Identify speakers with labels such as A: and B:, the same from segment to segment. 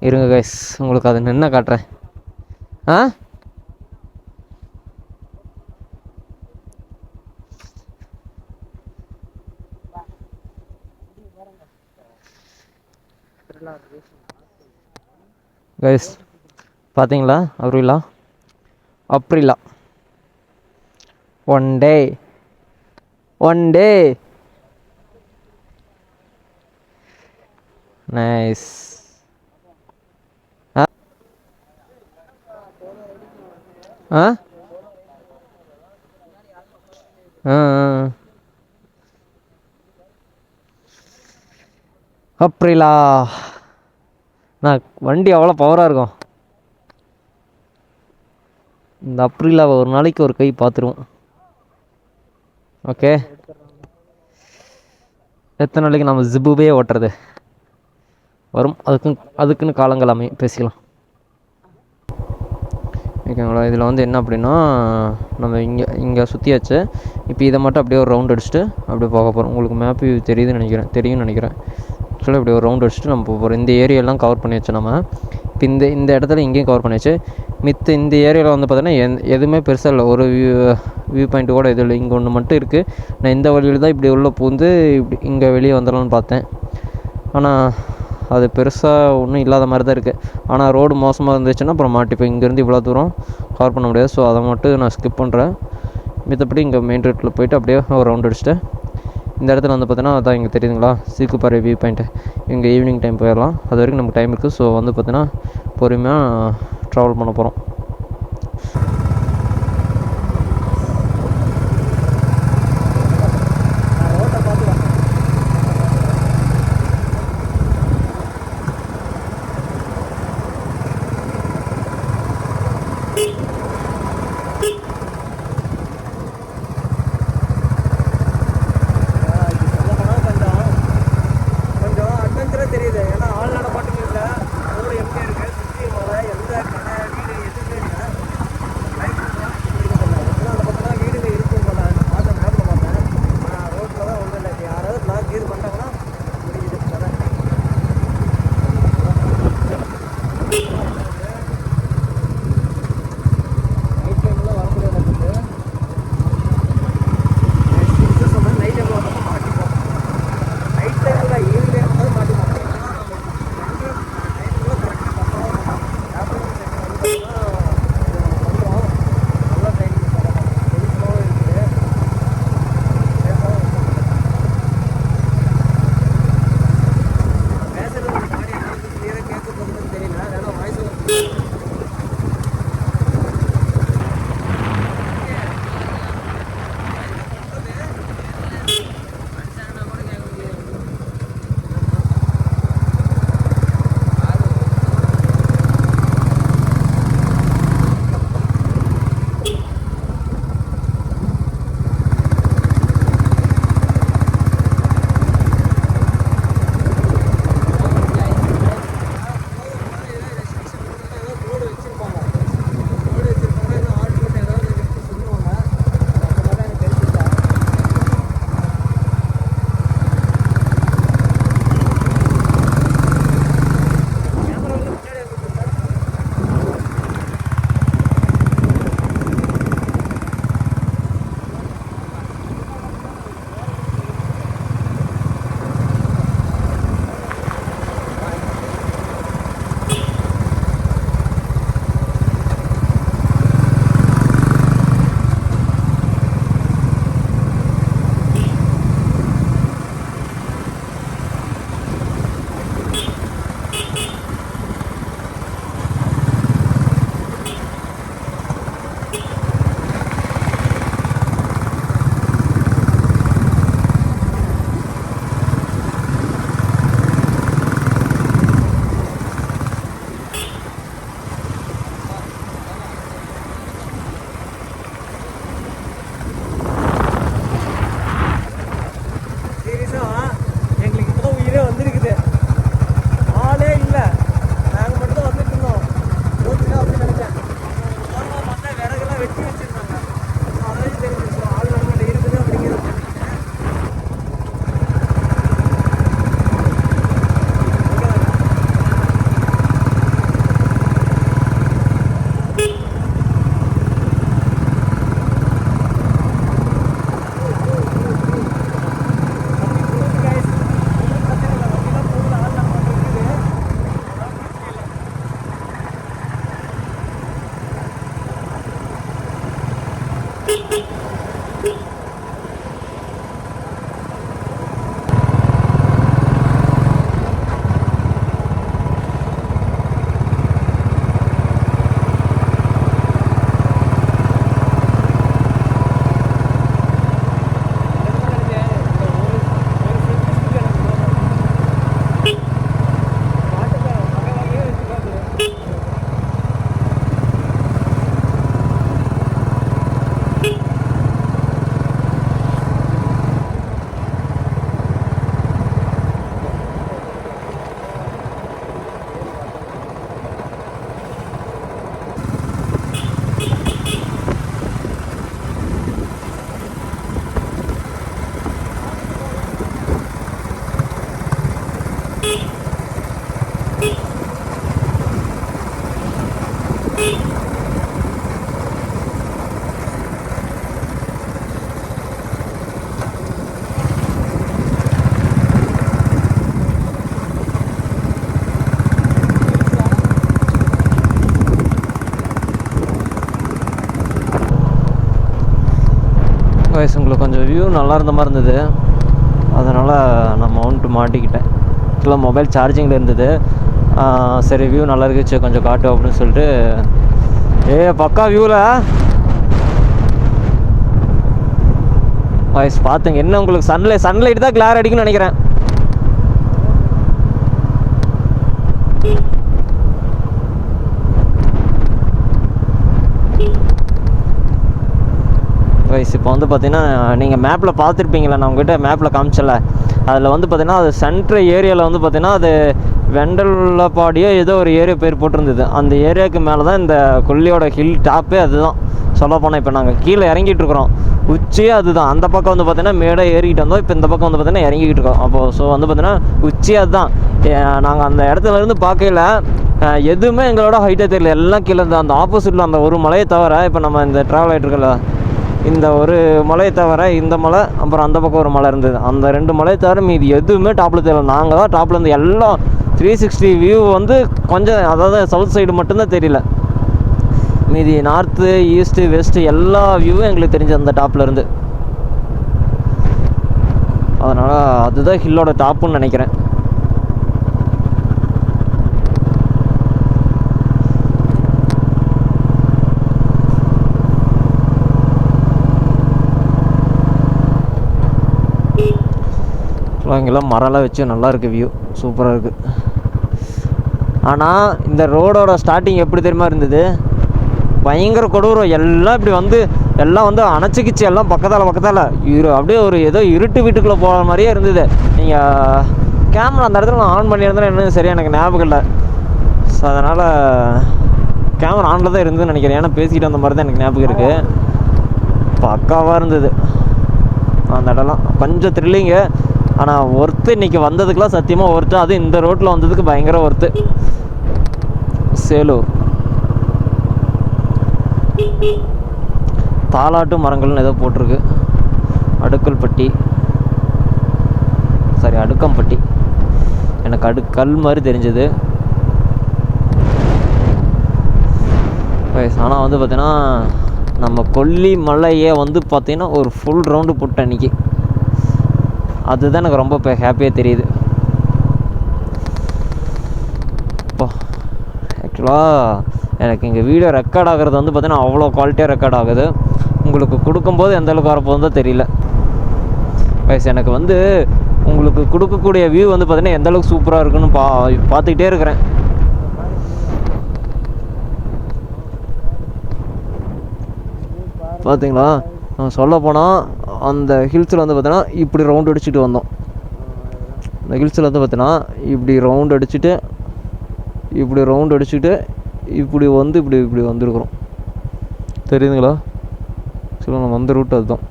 A: இருங்க கைஸ், உங்களுக்கு அதை நின்று காட்டுறேன். ஆ கைஸ் பார்த்தீங்களா? Aprilia one day nice. ஆ ஆ அப்ரிலா நான் வண்டி அவ்வளோ பவராக இருக்கும். இந்த அப்ரிலாவை ஒரு நாளைக்கு ஒரு கை பார்த்துருவோம். ஓகே, எத்தனை நாளைக்கு நம்ம ஜிப்புவே ஓட்டுறது வரும். அதுக்குன்னு காலங்களாமே பேசிக்கலாம். ஓகேங்களா? இதில் வந்து என்ன அப்படின்னா, நம்ம இங்கே சுற்றியாச்சு. இப்போ இதை மட்டும் அப்படியே ஒரு ரவுண்ட் அடிச்சுட்டு அப்படியே போக போகிறோம். உங்களுக்கு மேப் வியூ தெரியும்னு நினைக்கிறேன். ஆக்சுவலாக இப்படி ஒரு ரவுண்ட் அடிச்சுட்டு நம்ம போகிறோம். இந்த ஏரியாலாம் கவர் பண்ணியாச்சு நம்ம. இப்போ இந்த இடத்துல இங்கேயும் கவர் பண்ணியாச்சு. இந்த ஏரியாவில் வந்து பார்த்தீங்கன்னா எதுவுமே பெருசாக இல்லை. ஒரு வியூ பாயிண்ட்டு கூட எதுவும் இல்லை. இங்கே ஒன்று மட்டும் இருக்குது. நான் இந்த வழியில் தான் இப்படி உள்ளே பூந்து இப்படி இங்கே வெளியே வந்துடலான்னு பார்த்தேன். ஆனால் அது பெருசாக ஒன்றும் இல்லாத மாதிரி தான் இருக்குது. ஆனால் ரோடு மோசமாக இருந்துச்சுன்னா அப்புறம் மாட்டிப்போம். இங்கேருந்து இவ்வளோ தூரம் கவர் பண்ண முடியாது. ஸோ அதை மட்டும் நான் ஸ்கிப் பண்ணுறேன். மித்தபடி இங்கே மெயின் ரோட்டில் போய்ட்டு அப்படியே ஒரு ரவுண்ட் அடிச்சுட்டு இந்த இடத்துல வந்து பார்த்தீங்கன்னா அதான் இங்கே தெரியுதுங்களா, சீக்குப்பாறை வியூ பாயிண்ட்டு. இங்கே ஈவினிங் டைம் போயிடலாம். அது வரைக்கும் நமக்கு டைம் இருக்குது. ஸோ வந்து பார்த்தீங்கன்னா பொறுமையாக ட்ராவல் பண்ண போகிறோம். வயசு உங்களுக்கு கொஞ்சம் வியூ நல்லா இருந்த மாதிரி இருந்தது, அதனால் நான் மவுண்ட் மாட்டிக்கிட்டேன். ஆக்சுவலாக மொபைல் சார்ஜிங்கில் இருந்தது. சரி வியூ நல்லா இருக்குச்சு கொஞ்சம் காட்டு அப்படின்னு சொல்லிட்டு பக்கா வியூவில் வயசு பார்த்துங்க. என்ன உங்களுக்கு சன்லைட் தான் கிளார் அடிக்குன்னு நினைக்கிறேன். வயசு இப்போ வந்து பார்த்தீங்கன்னா நீங்கள் மேப்பில் பார்த்துருப்பீங்களா, நான் உங்கள்கிட்ட மேப்பில் காமிச்சல, அதில் வந்து பார்த்தீங்கன்னா அது சென்ட்ரு ஏரியாவில் வந்து பார்த்தீங்கன்னா அது வெண்டலப்பாடியோ ஏதோ ஒரு ஏரியா பேர் போட்டிருந்தது. அந்த ஏரியாவுக்கு மேலே தான் இந்த கொல்லியோட ஹில் டாப்பே அதுதான் சொல்லப்போனால். இப்போ நாங்கள் கீழே இறங்கிட்டு இருக்கிறோம், உச்சியே அதுதான். அந்த பக்கம் வந்து பார்த்தீங்கன்னா மேடை ஏறிக்கிட்டு வந்தோம், இப்போ இந்த பக்கம் வந்து பார்த்தீங்கன்னா இறங்கிக்கிட்டு இருக்கோம். அப்போது ஸோ வந்து பார்த்தீங்கன்னா உச்சியே அதுதான். நாங்கள் அந்த இடத்துல இருந்து பார்க்கல எதுவுமே எங்களோட ஹைட்டே தெரியல, எல்லாம் கீழே இருந்தால் அந்த ஆப்போசிட்டில் அந்த ஒரு மலையை தவிர, இப்போ நம்ம இந்த ட்ராவல் ஆகிட்டு இருக்கல இந்த ஒரு மலையை தவிர இந்த மலை அப்புறம் அந்த பக்கம் ஒரு மலை இருந்தது, அந்த 2 மலையை தவிர மீதி எதுவுமே டாப்பில் தெரியல. நாங்கள் தான் டாப்பில் இருந்து எல்லாம் 360 வியூ வந்து கொஞ்சம், அதாவது சவுத் சைடு மட்டும்தான் தெரியல, மீதி நார்த்து ஈஸ்ட்டு வெஸ்ட்டு எல்லா வியூவும் எங்களுக்கு தெரிஞ்சு அந்த டாப்பில் இருந்து. அதனால் அதுதான் ஹில்லோட டாப்புன்னு நினைக்கிறேன். இங்கெல்லாம் மரம்லாம் வச்சு நல்லாயிருக்கு, வியூ சூப்பராக இருக்குது. ஆனால் இந்த ரோடோட ஸ்டார்டிங் எப்படி தெரியுமா இருந்தது, பயங்கர கொடூரம். எல்லாம் இப்படி வந்து எல்லாம் வந்து அணைச்சிக்கிச்சு, எல்லாம் பக்கத்தால் அப்படியே ஒரு ஏதோ இருட்டு வீட்டுக்குள்ளே போகிற மாதிரியே இருந்தது. நீங்கள் கேமரா அந்த இடத்துல நான் ஆன் பண்ணியிருந்தேன், என்னன்னு சரியாக எனக்கு ஞாபகம் இல்லை. ஸோ அதனால் கேமரா ஆனில் தான் இருந்ததுன்னு நினைக்கிறேன், ஏன்னா பேசிக்கிட்டு அந்த மாதிரி தான் எனக்கு ஞாபகம் இருக்குது. பக்காவாக இருந்தது அந்த இடம்லாம், கொஞ்சம் த்ரில்லிங்கு. ஆனால் ஒர்த்து இன்றைக்கி வந்ததுக்கெலாம் சத்தியமாக ஒர்த்து, அது இந்த ரோட்டில் வந்ததுக்கு பயங்கர ஒர்த்து. சேலூர் தாலாட்டு மரங்கள்னு ஏதோ போட்டிருக்கு, அடுக்கம்பட்டி, எனக்கு அடுக்கல் மாதிரி தெரிஞ்சது. ஆனால் வந்து பார்த்தீங்கன்னா நம்ம கொல்லி மலையை வந்து பார்த்திங்கன்னா ஒரு ஃபுல் ரவுண்டு போட்டேன் அன்றைக்கி, அதுதான் எனக்கு ரொம்ப இப்போ ஹாப்பியாக தெரியுது. இப்போ ஆக்சுவலாக எனக்கு இங்கே வீடியோ ரெக்கார்ட் ஆகிறது வந்து பார்த்தீங்கன்னா அவ்வளோ குவாலிட்டியாக ரெக்கார்ட் ஆகுது. உங்களுக்கு கொடுக்கும்போது எந்தளவுக்கு வரப்போகுது தான் தெரியல. எனக்கு வந்து உங்களுக்கு கொடுக்கக்கூடிய வியூ வந்து பார்த்தீங்கன்னா எந்தளவுக்கு சூப்பராக இருக்குன்னு பார்த்துக்கிட்டே இருக்கிறேன். பார்த்தீங்களா, சொல்ல போனால் அந்த ஹில்ஸில் வந்து பார்த்தீங்கன்னா இப்படி ரவுண்ட் அடிச்சுட்டு வந்தோம். இந்த ஹில்ஸில் வந்து பார்த்தீங்கன்னா இப்படி ரவுண்ட் அடிச்சுட்டு இப்படி வந்து இப்படி வந்துருக்குறோம், தெரியுதுங்களா? சரி, நம்ம வந்த ரூட் அதுதான்,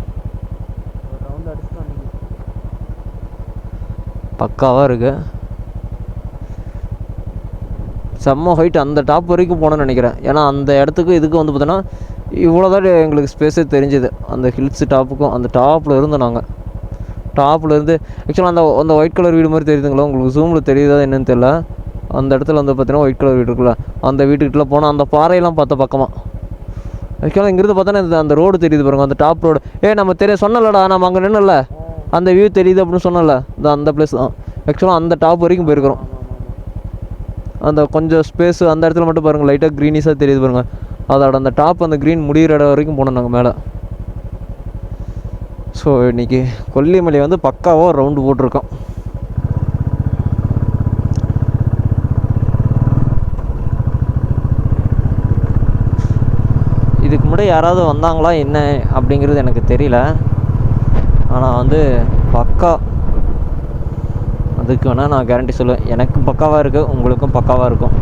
A: பக்காவாக இருக்கு. செம்ம ஹைட், அந்த டாப் வரைக்கும் போனோன்னு நினைக்கிறேன். ஏன்னா அந்த இடத்துக்கு இதுக்கு வந்து பார்த்தோன்னா இவ்வளோதான் எங்களுக்கு ஸ்பேஸே தெரிஞ்சுது. அந்த ஹில்ஸ் டாப்புக்கும் அந்த டாப்பில் இருந்தோம் நாங்கள். டாப்பில் இருந்து ஆக்சுவலாக அந்த ஒயிட் கலர் வீடு மாதிரி தெரியுதுங்களா உங்களுக்கு? ஜூமில் தெரியுதா என்னன்னு தெரியல. அந்த இடத்துல வந்து பார்த்தீங்கன்னா ஒயிட் கலர் வீடு இருக்குல்ல, அந்த வீட்டுக்கிட்ட போனால் அந்த பாறையெல்லாம் பார்த்த பக்கமாக. ஆக்சுவலாக இங்கிருந்து பார்த்தோன்னா அந்த ரோடு தெரியுது பாருங்க, அந்த டாப் ரோடு. நம்ம சொன்னலடா, நம்ம அங்கே நின்னல, அந்த வியூ தெரியுது அப்படின்னு சொன்னல, அந்த பிளேஸ் தான். ஆக்சுவலாக அந்த டாப் வரைக்கும் போயிருக்கிறோம். அந்த கொஞ்சம் ஸ்பேஸு அந்த இடத்துல மட்டும் பாருங்கள், லைட்டாக க்ரீனிஸாக தெரியுது பாருங்கள். அதோட அந்த டாப் அந்த க்ரீன் முடிகிற இடம் வரைக்கும் போனோம் நாங்கள் மேலே. ஸோ இன்றைக்கி கொல்லிமலை வந்து பக்காவாக ரவுண்டு போட்டிருக்கோம். இதுக்கு முன்னாடி யாராவது வந்தாங்களா என்ன அப்படிங்கிறது எனக்கு தெரியல. ஆனால் வந்து பக்கா, அதுக்கு வேணால் நான் கேரண்டி சொல்லுவேன், எனக்கும் பக்காவாக இருக்குது, உங்களுக்கும் பக்காவாக இருக்கும்.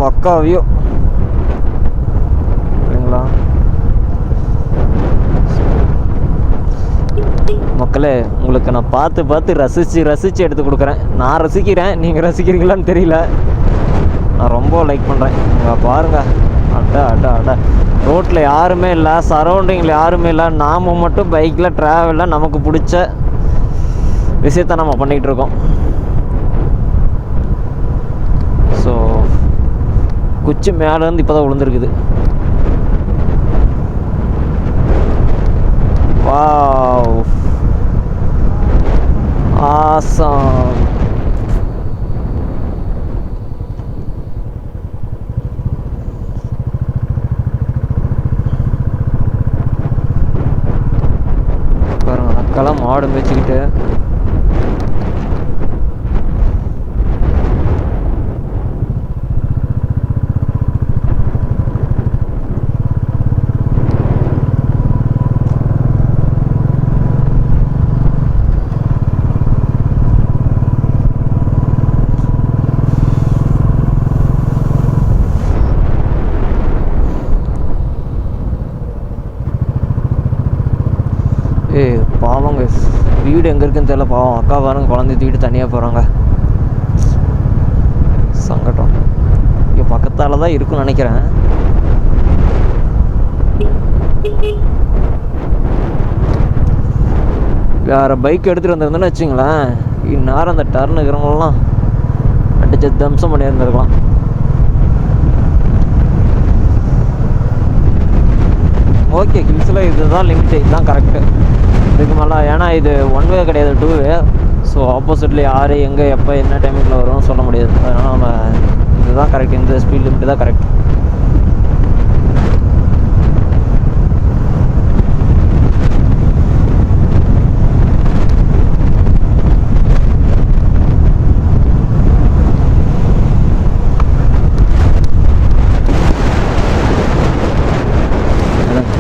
A: பக்கா வியூ இல்லைங்களா மக்களே? உங்களுக்கு நான் பார்த்து ரசித்து எடுத்து கொடுக்குறேன். நான் ரசிக்கிறேன், நீங்கள் ரசிக்கிறீங்களான்னு தெரியல. நான் ரொம்ப லைக் பண்ணுறேன். இங்கே பாருங்கள், அட ரோட்டில் யாருமே இல்லை, சரௌண்டிங்கில் யாருமே இல்லை, நாம் மட்டும் பைக்கில் ட்ராவலில் நமக்கு பிடிச்ச விஷயத்த நம்ம பண்ணிகிட்டு இருக்கோம். ஸோ குச்சி மேலேருந்து இப்போ தான் விழுந்துருக்குது. Wow, awesome. பாருங்க, அக்கெல்லாம் மாடு மேய்ச்சிக்கிட்டு பாவங்க. வீடு எங்கே இருக்குன்னு தெரியல. பாவம் அக்கா பாருங்க, குழந்தை தூக்கிட்டு தனியாக போகிறாங்க. சங்கடம். இங்கே பக்கத்தால் தான் இருக்குன்னு நினைக்கிறேன். வேறு பைக் எடுத்துகிட்டு வந்திருந்தேன்னு வச்சுங்களேன், இந்நேரம் அந்த டர்னு இருக்கிறவங்களாம் அடிச்சு தம்சம் பண்ணியிருந்துருக்கலாம். ஓகே, ஹில்ஸில் இதுதான் லிமிட்டு, இதுதான் கரெக்டு. இதுக்கு மேலே ஏன்னா இது 1 வே கிடையாது, 2 வே. ஸோ ஆப்போசிட்டில் யார் எங்கே எப்போ என்ன டைமிங்கில் வரும்னு சொல்ல முடியாது. அதனால் நம்ம இதுதான் கரெக்ட், இந்த ஸ்பீட் லிமிட்டு தான் கரெக்ட்.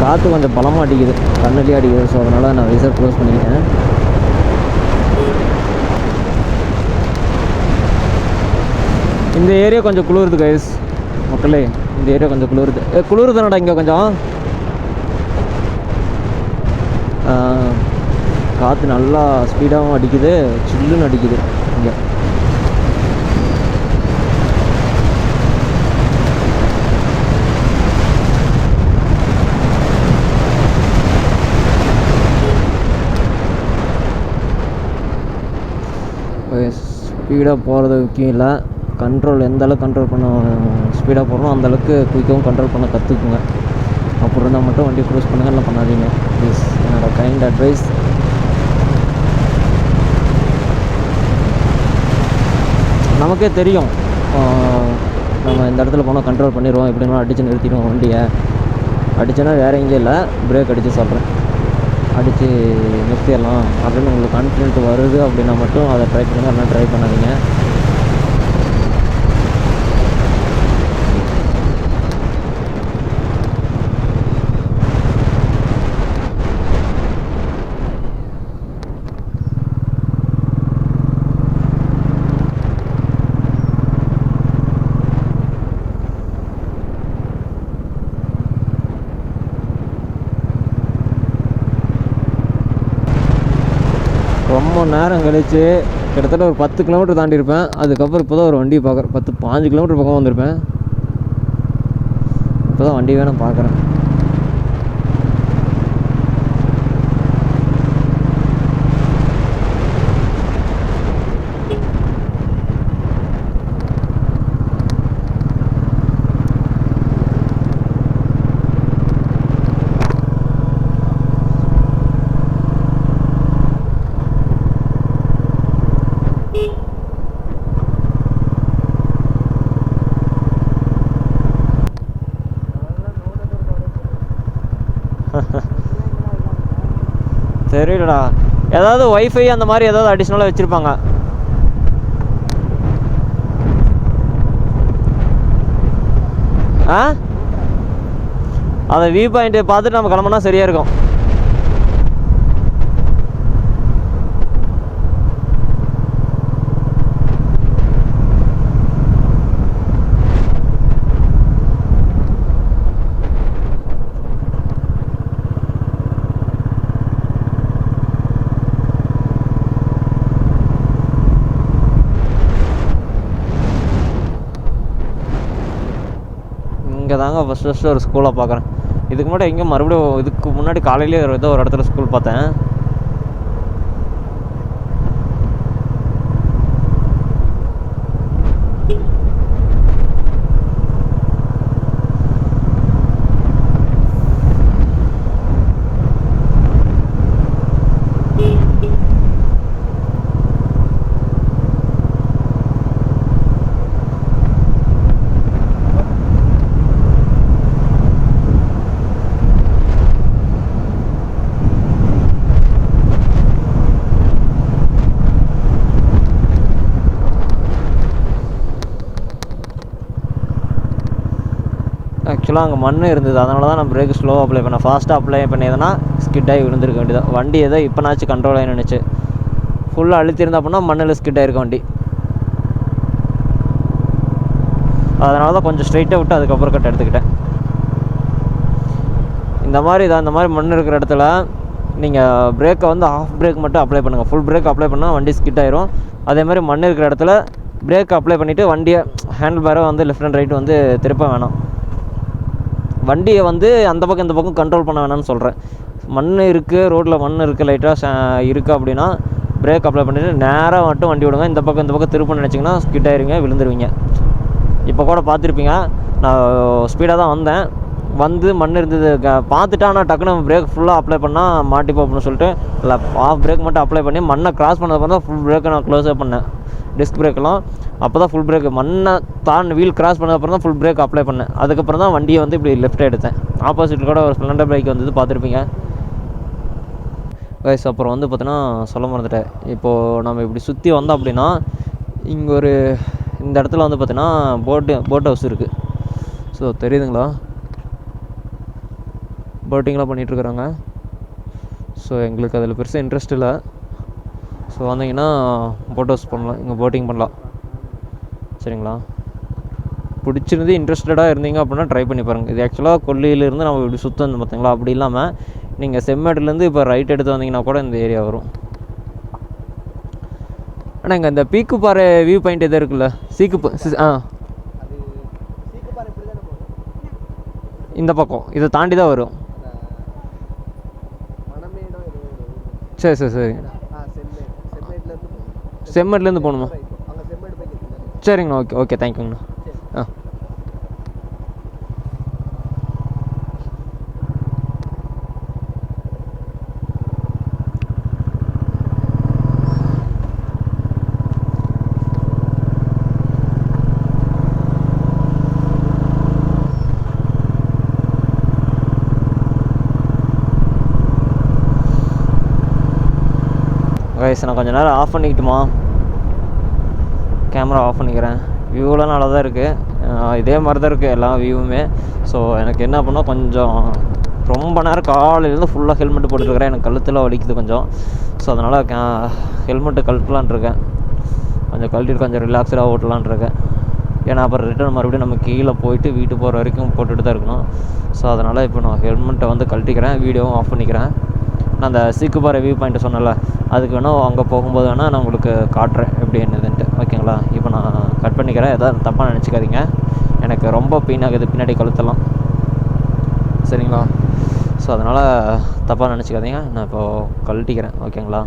A: காற்று கொஞ்சம் பலமாக அடிக்குது, கண்ணுலேயே அடிக்குது. ஸோ அதனால் நான் விசர் க்ளோஸ் பண்ணிக்கிட்டேன். இந்த ஏரியா கொஞ்சம் குளிருது கைஸ் மக்களே. இந்த ஏரியா கொஞ்சம் குளிருது. குளிருதுனடா இங்கே கொஞ்சம். காற்று நல்லா ஸ்பீடாகவும் அடிக்குது, சில்லுன்னு அடிக்குது இங்கே. ஸ்பீடாக போகிறது முக்கியம் இல்லை, கண்ட்ரோல் எந்த அளவுக்கு கண்ட்ரோல் பண்ண ஸ்பீடாக போகிறோம் அந்தளவுக்கு குயிக்காகவும் கண்ட்ரோல் பண்ண கற்றுக்குங்க. அப்புறம் இருந்தால் மட்டும் வண்டி க்ரூஸ் பண்ணுங்க, இல்லை பண்ணாதீங்க ப்ளீஸ். என்னோடய கைண்ட் அட்வைஸ். நமக்கே தெரியும் நம்ம இந்த இடத்துல போனால் கண்ட்ரோல் பண்ணிடுவோம், எப்படின்னா அடித்து நிறுத்திடுவோம் வண்டியை. அடித்தோன்னா வேறு எங்கேயும் இல்லை, பிரேக் அடித்து சொல்கிறேன், அடித்து நிறுத்திடலாம் அப்படின்னு உங்களுக்கு கான்ஃபிடென்ட் வருது அப்படின்னா மட்டும் அதை ட்ரை பண்ணுங்கள், இல்லைனா ட்ரை பண்ணாதீங்க. ரொம்ப நேரம் கழிச்சு கிட்டத்தட்ட ஒரு 10 கிலோமீட்டர் தாண்டி இருப்பேன். அதுக்கப்புறம் இப்போ தான் ஒரு வண்டியை பார்க்குறேன். 10-15 கிலோமீட்டர் பக்கம் வந்திருப்பேன். இப்போ தான் வண்டி வேணும் பார்க்குறேன். தெரியலடா, ஏதாவது ஒய்ஃபை அந்த மாதிரி ஏதாவது அடிஷ்னலாக வச்சுருப்பாங்க. அதை வியூ பாயிண்ட்டை பார்த்துட்டு நம்ம கிளம்புனா சரியாக இருக்கும். இங்கே தாங்க ஃபஸ்ட்டு ஒரு ஸ்கூலை பார்க்குறேன். இதுக்கு முன்னாடி எங்கே மறுபடியும் இதுக்கு முன்னாடி காலையிலே ஏதோ ஒரு இடத்துல ஸ்கூல் பார்த்தேன். ஆக்சுவலாக அங்கே மண் இருந்தது, அதனால தான் நான் பிரேக் ஸ்லோவாக அப்ளை பண்ணேன். ஃபாஸ்ட்டாக அப்ளை பண்ணியதுன்னா ஸ்கிட் ஆகி விழுந்திருக்க வேண்டியதான். வண்டி ஏதோ இப்போனாச்சும் கண்ட்ரோல் ஆகி நினச்சி ஃபுல்லாக அழுத்திருந்தா அப்படின்னா மண்ணில் ஸ்கிட் ஆகிருக்க வண்டி. அதனால தான் கொஞ்சம் ஸ்ட்ரைட்டாக விட்டு அதுக்கப்புறம் கட் எடுத்துக்கிட்டேன். இந்த மாதிரி மண் இருக்கிற இடத்துல நீங்கள் பிரேக்கை வந்து ஆஃப் பிரேக் மட்டும் அப்ளை பண்ணுங்கள். ஃபுல் பிரேக் அப்ளை பண்ணால் வண்டி ஸ்கிட் ஆயிரும். அதேமாதிரி மண் இருக்கிற இடத்துல பிரேக் அப்ளை பண்ணிவிட்டு வண்டியை ஹேண்டில் பேரை வந்து லெஃப்ட் அண்ட் ரைட் வந்து திருப்ப வேணாம். வண்டியை வந்து அந்த பக்கம் இந்த பக்கம் கண்ட்ரோல் பண்ண வேணாம்னு சொல்கிறேன். மண் இருக்குது, ரோட்டில் மண் இருக்குது, லைட்டாக இருக்குது அப்படின்னா பிரேக் அப்ளை பண்ணிவிட்டு நேராக மட்டும் வண்டி விடுங்க. இந்த பக்கம் திருப்ப நினச்சிங்கன்னா ஸ்கிட் ஆயிருவீங்க, விழுந்துருவீங்க. இப்போ கூட பார்த்துருப்பீங்க, நான் ஸ்பீடாக தான் வந்து மண் இருந்தது பார்த்துட்டேன். ஆனால் டக்குன்னு பிரேக் ஃபுல்லாக அப்ளை பண்ணால் மாட்டிப்போம் அப்படின்னு சொல்லிட்டு இல்லை, ஆஃப் பிரேக் மட்டும் அப்ளை பண்ணி மண்ணை கிராஸ் பண்ணதுக்கப்புறம் தான் ஃபுல் பிரேக்கை நான் க்ளோஸாக பண்ணேன். டிஸ்க் பிரேக்கெல்லாம் அப்போ தான் ஃபுல் பிரேக் மண்ணை வீல் கிராஸ் பண்ணதுக்கப்புறம் தான் ஃபுல் பிரேக் அப்ளை பண்ணேன். அதுக்கப்புறம் தான் வண்டியை வந்து இப்படி லெஃப்ட் எடுத்தேன். ஆப்போசிட்டில் கூட ஒரு ஸ்ப்ளெண்டர் பைக் வந்து பார்த்துருப்பீங்க கைஸ். அப்புறம் வந்து பார்த்தீங்கன்னா சொல்ல மறந்துட்டேன். இப்போது நம்ம இப்படி சுற்றி வந்தோம் அப்படின்னா இங்கே இந்த இடத்துல வந்து பார்த்தீங்கன்னா போட் ஹவுஸ் இருக்குது. ஸோ தெரியுதுங்களா, போட்டிங்லாம் பண்ணிகிட்ருக்குறாங்க. ஸோ எங்களுக்கு அதில் பெருசாக இன்ட்ரெஸ்ட் இல்லை. ஸோ வந்தீங்கன்னா போட் ஹவுஸ் பண்ணலாம், இங்கே போட்டிங் பண்ணலாம். சரிங்களா, பிடிச்சிருந்து இன்ட்ரெஸ்டடாக இருந்தீங்க அப்படின்னா ட்ரை பண்ணி பாருங்கள். இது ஆக்சுவலாக கொல்லியிலேருந்து நம்ம இப்படி சுற்ற வந்து பார்த்தீங்களா, அப்படி இல்லாமல் நீங்கள் செம்மேடுலேருந்து இப்போ ரைட் எடுத்து வந்தீங்கன்னா கூட இந்த ஏரியா வரும். ஆனால் இங்கே இந்த பீக்கு பாறை வியூ பாயிண்ட் எது இருக்குல்ல, இந்த பக்கம் இதை தாண்டி தான் வரும். சரி சரி சரி, செம்மேட்லேருந்து போகணுமா? சரிங்கண்ணா, ஓகே ஓகே, தேங்க்யூங்கண்ணா. கைஸ், நான் கொஞ்சம் நேரம் ஆஃப் பண்ணிக்கிட்டுமா, கேமரா ஆஃப் பண்ணிக்கிறேன். வியூலாம் நல்லா தான் இருக்குது, இதே மாதிரி தான் இருக்குது எல்லா வியூவுமே. ஸோ எனக்கு என்ன பண்ணால் கொஞ்சம் ரொம்ப நேரம் காலையிலேருந்து ஃபுல்லாக ஹெல்மெட்டு போட்டுருக்கிறேன். எனக்கு கழுத்தில் வலிக்குது கொஞ்சம். ஸோ அதனால் ஹெல்மெட்டு கழட்டலான் இருக்கேன். கொஞ்சம் கழட்டிட்டு கொஞ்சம் ரிலாக்ஸடாக ஓட்டலான் இருக்கேன். ஏன்னா அப்புறம் ரிட்டர்ன் மறுபடியும் நம்ம கீழே போயிட்டு வீட்டு போகிற வரைக்கும் போட்டுட்டு தான் இருக்கணும். ஸோ அதனால் இப்போ நான் ஹெல்மெட்டை வந்து கழட்டிக்கிறேன், வீடியோவும் ஆஃப் பண்ணிக்கிறேன். நான் அந்த சீக்குப்பாறை வியூ பாயிண்ட்டு சொன்னேன்ல, அதுக்கு வேணால் அங்கே போகும்போது வேணால் நான் உங்களுக்கு காட்டுறேன் எப்படி என்னதுன்ட்டு. ஓகேங்களா, இப்போ நான் கட் பண்ணிக்கிறேன். எதாவது தப்பாக நினச்சிக்காதீங்க, எனக்கு ரொம்ப பெயின் ஆகுது பின்னாடி கழுத்தெல்லாம். சரிங்களா, ஸோ அதனால் தப்பாக நினச்சிக்காதீங்க. நான் இப்போது கழட்டிக்கிறேன். ஓகேங்களா.